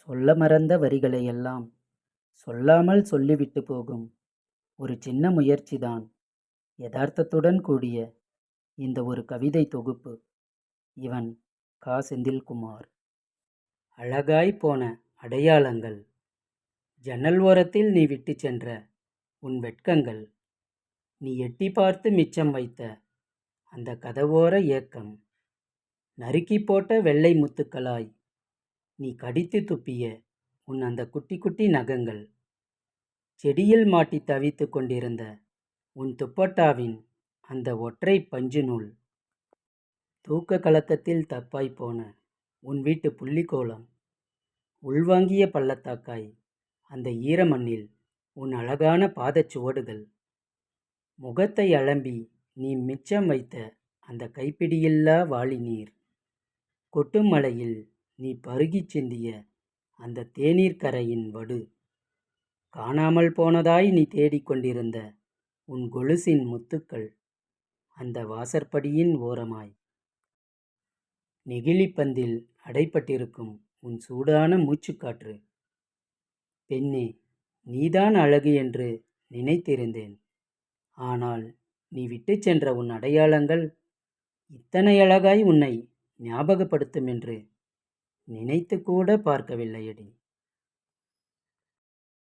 சொல்ல மறந்த வரிகளையெல்லாம் சொல்லாமல் சொல்லிவிட்டு போகும் ஒரு சின்ன முயற்சிதான் யதார்த்தத்துடன் கூடிய இந்த ஒரு கவிதை தொகுப்பு. இவன் கா. செந்தில்குமார். அழகாய் போன அடையாளங்கள், ஜன்னல் ஓரத்தில் நீ விட்டு சென்ற உன் வெட்கங்கள், நீ எட்டி பார்த்து மிச்சம் வைத்த அந்த கதவோர ஏக்கம், நறுக்கி போட்ட வெள்ளை முத்துக்களாய் நீ கடித்து துப்பிய உன் அந்த குட்டி குட்டி நகங்கள், செடியில் மாட்டி தவித்து கொண்டிருந்த உன் துப்பட்டாவின் அந்த ஒற்றை பஞ்சு நூல், தூக்க கலக்கத்தில் தப்பாய் போன உன் வீட்டு புள்ளிக்கோலம், உள்வாங்கிய பள்ளத்தாக்காய் அந்த ஈரமண்ணில் உன் அழகான பாதச்சுவடுகள், முகத்தை அலம்பி நீ மிச்சம் வைத்த அந்த கைப்பிடியில்லா வாளி நீர், கொட்டும் மலையில் நீ பருகிச் சிந்திய அந்த தேநீர் கரையின் வடு, காணாமல் போனதாய் நீ தேடிக்கொண்டிருந்த உன் கொலுசின் முத்துக்கள், அந்த வாசற்படியின் ஓரமாய் நெகிழிப்பந்தில் அடைப்பட்டிருக்கும் உன் சூடான மூச்சுக்காற்று. பெண்ணே, நீதான் அழகு என்று நினைத்திருந்தேன். ஆனால் நீ விட்டு சென்ற உன் அடையாளங்கள் இத்தனை அழகாய் உன்னை ஞாபகப்படுத்தும் என்று நினைத்து கூட பார்க்கவில்லையடி.